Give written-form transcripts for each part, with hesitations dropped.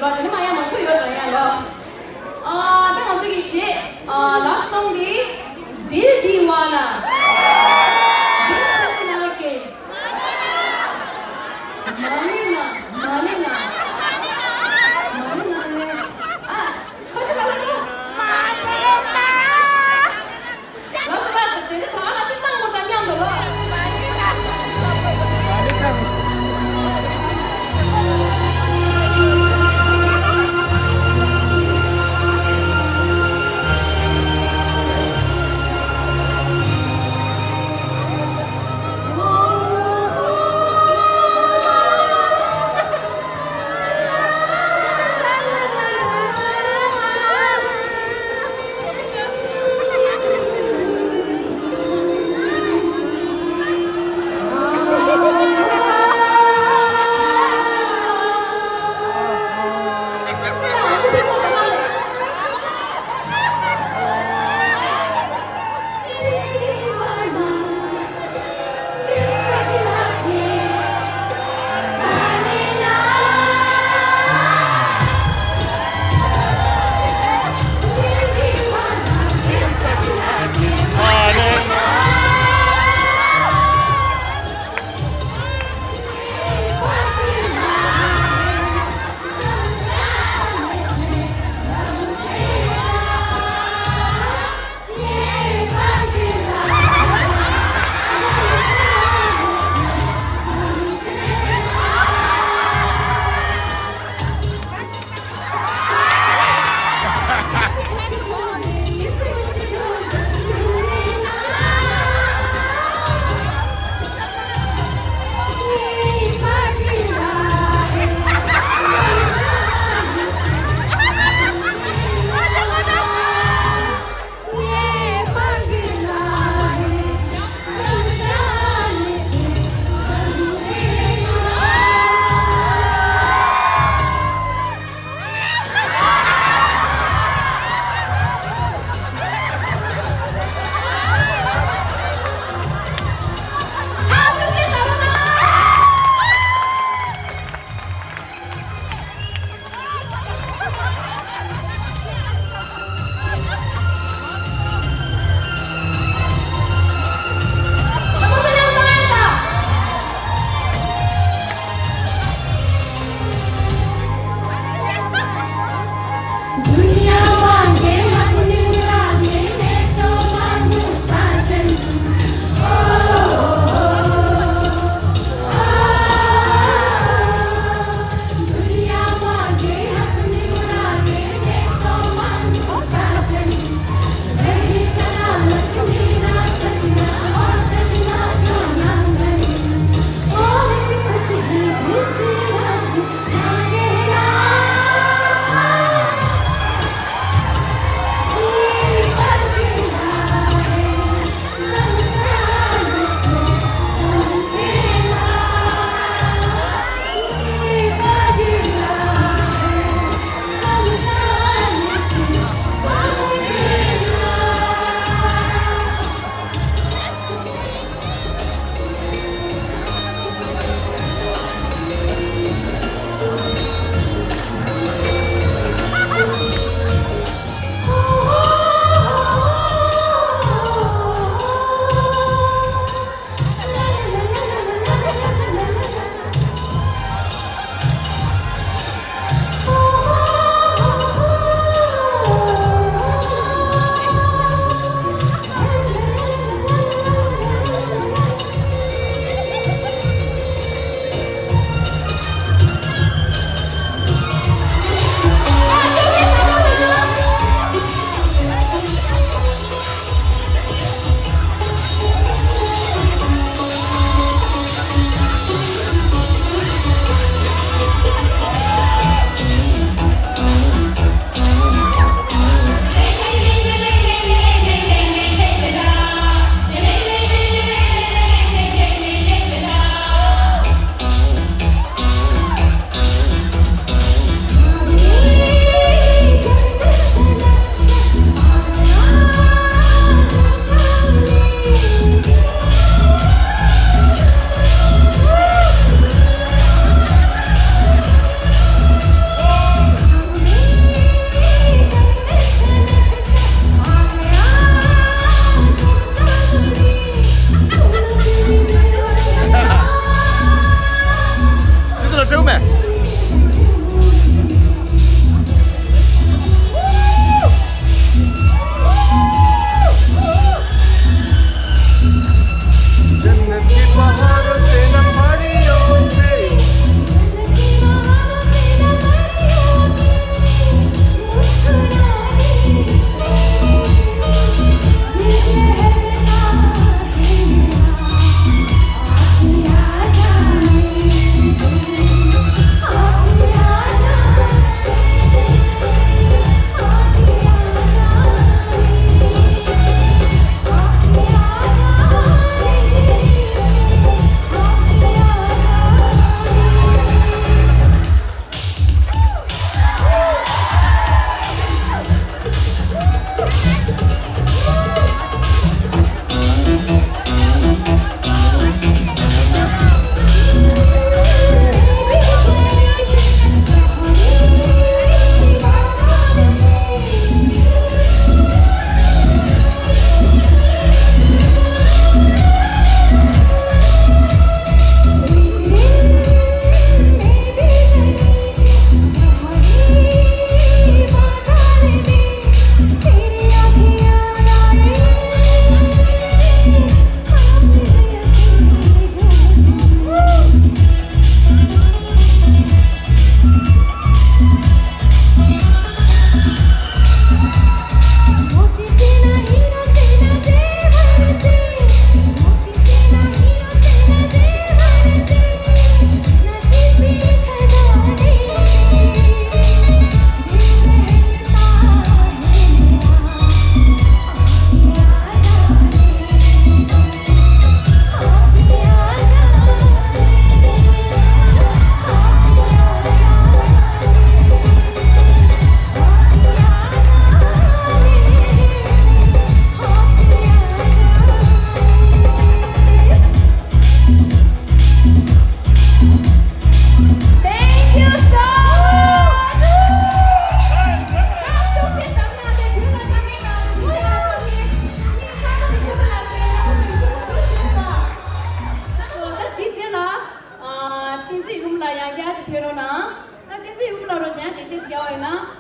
이거 되는 마야 먹고 이거 줘야 bên 저기 씨 love song đi दिल दीवाना दिल सजना के माने ना ने 거짓말했어 러스가 내가 더 하나 식당 못 다녀 안 놀러 페로나 나 대체 우물로 전 대시 야와이나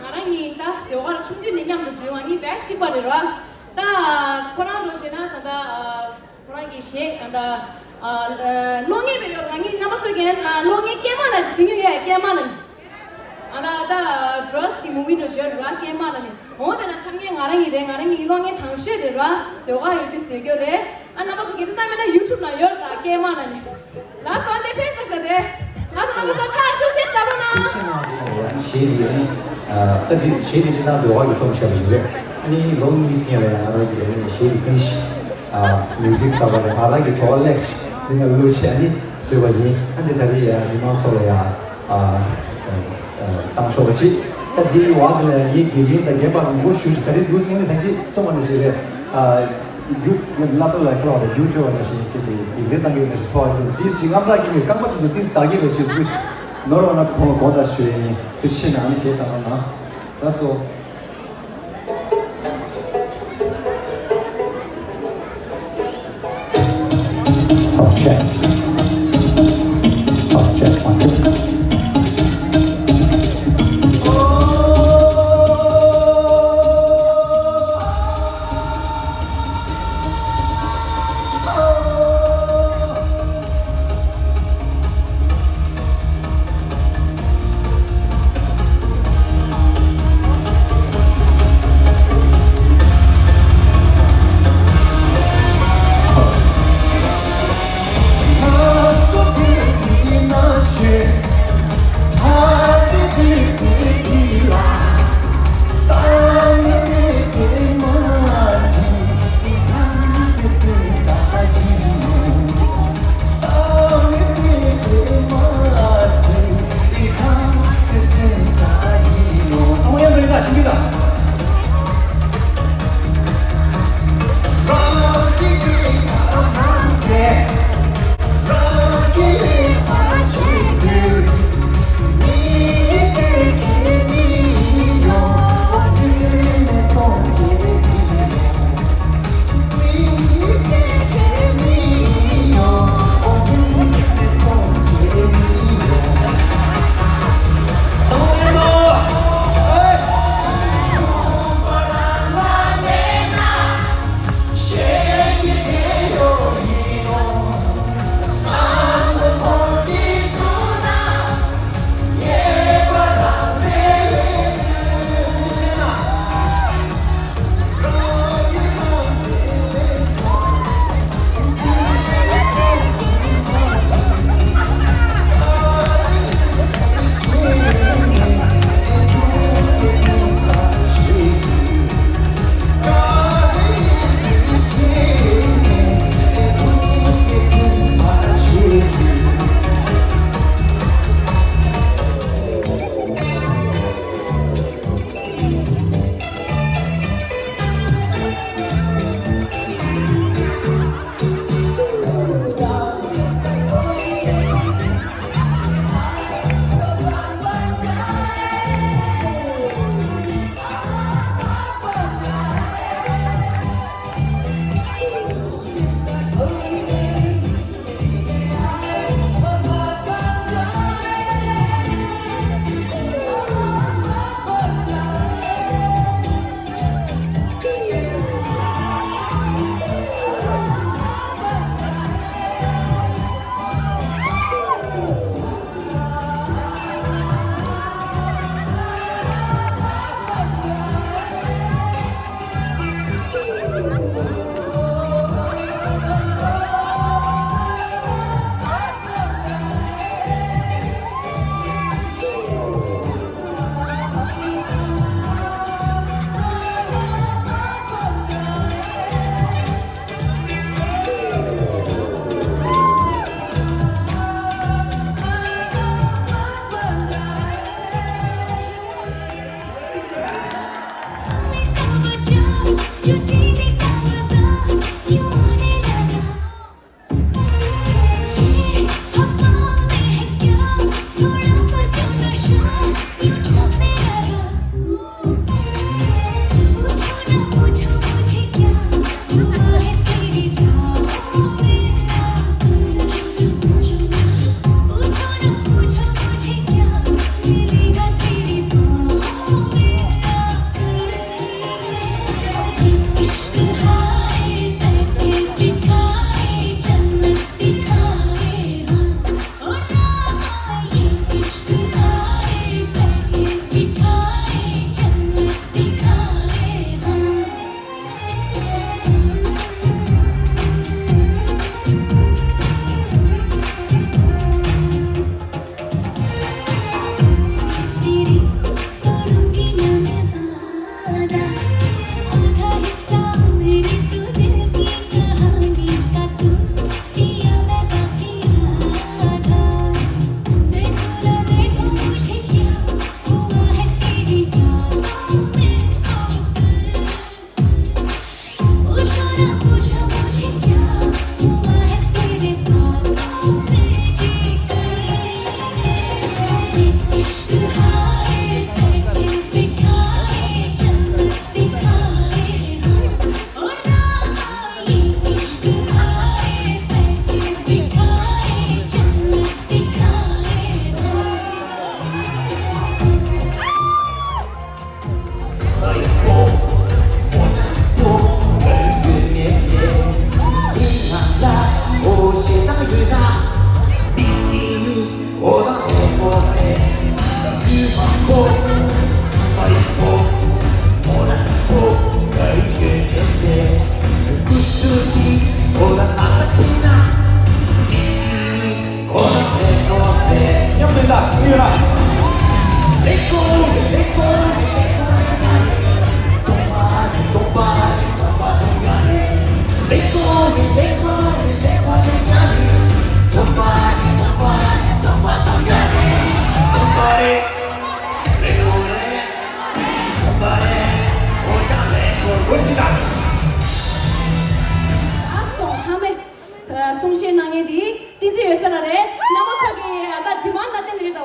나랑이 다 요가 충분 능력도 중앙이 110발이라 다 코로나로시나 다 코로나기 시 다 롱이 베로랑이 남아서게 롱이 깨만아 생겨야 깨만은 아나다 드러스 디 무비도 쇼라 깨만은 어디나 참견 가랑이 롱이 당시에라 요가 이렇게 쓰겨래 남아서 계속 나면 유튜브 나 열다 깨만은 라스트 한테 페이스셔데 라스트 남아서 차 쇼셋다로나 शेरी तभी शेरी जितना लोग ये फिल्म शरीर है नहीं लोग मिस किया है यार ये शेरी फिश म्यूजिक सावर है हालांकि चॉलेक्स दिन लोग शेरी सुबह अंदर तभी दिमाग सोले तांशो बच्ची तभी वाद ले ये गेम तभी बार वो शूज तभी दूसरे ने तभी सोमन से यू मतलब लाइक लाउड यूट्यूब वाला शेरी के एग्जैक्ट अंगे में सवाल दिस जिंगापला की में कम तो दिस ताकि बच्ची कुछ 너로나 고다 수행이 뜻이 아니 세다나 그래서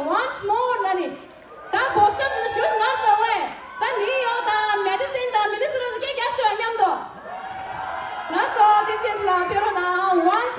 once more lani ta Boston the shoes not the way ta New York the medicine the minister ke kya show nyam do na so this is la pero now once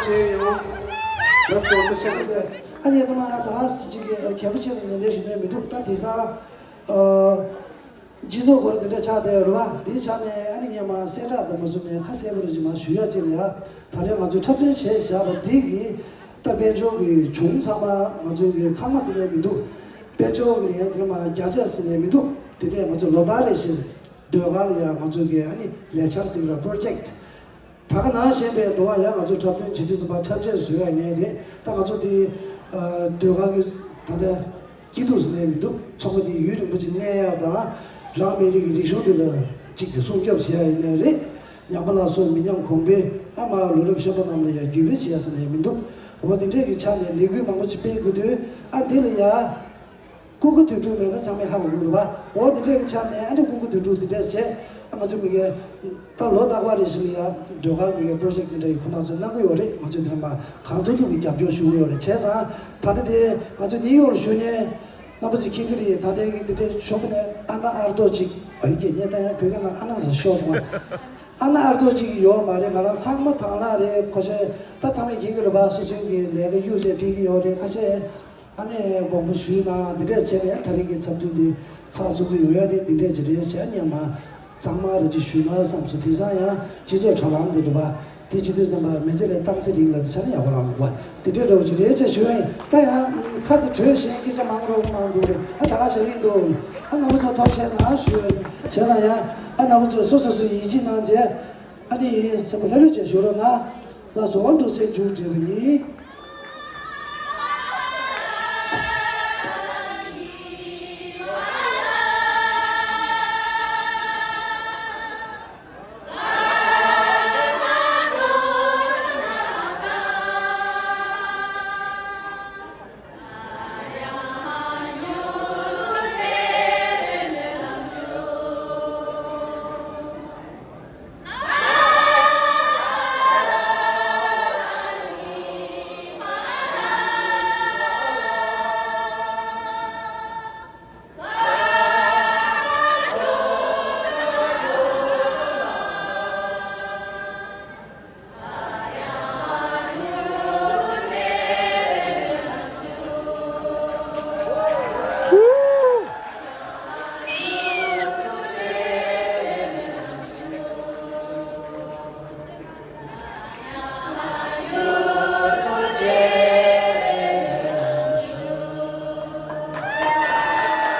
제요. 그래서 어떻게 아니 아마 다 지금 개부치는 내주네 미도 단티사 지소 거를 차대로와 디차네 아니냐마 세라도 무슨 카세브르지마 쉬어지냐 다려 가지고 첫 번째 시작은 디기 답변적이 종사마 아주 참마스네 미도 배적이 들마 야자스네 미도 되게 먼저 로다레시 되어가리야 가지고 아니 레차스라 프로젝트 다가 나시에 도와야 가지고 접근 지지도 봐 찾을 수가 있는데 다 가지고 되어가기 다들 기도스네 미도 저거디 유리 뭐지 내야다 라메리 리쇼들 직접 손겹시야 있는데 야발라서 민영 공배 아마 로럽셔도 남는 유리지야스네 미도 어디에 차네 리그 망고치 빼고도 안들이야 그거 들으면 상에 하고 물어봐 어디에 차네 아니 그거 들으듯이 아마 좀 이게 달로다고 하시리야 도갈 이게 프로젝트들 코나서 나고요래 아주 드라마 강도도 이제 잡혀주고요 제사 다들 아주 니올 쇼네 나머지 기들이 다들 쇼네 하나 알도지 이게 내가 배가 하나서 쇼고 하나 알도지 요 말에 말아 상마 당나래 거제 다 참에 기들을 봐 소소기 내가 유제 비기요래 가세 아니 뭐 쉬나 드레 제에 다리게 잡두디 차주도 요야데 드레 제에 아니야마 장마르지 쉬나 삼수티사야 지저 처방들도 봐 디지털 메시지 땀들이가 되잖아요. 야고랑 와. 디디도 지레제 쉬어야 다야 카드 줘시 기자 망으로 다가셔도 하나부터 더 쉬어 제가야 하나부터 소소수 이진한제 아니 좀 열려져 쉬어나 나서 원도세 주지니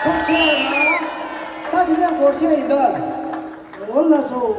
통치나 다 그냥 고시이다 올라서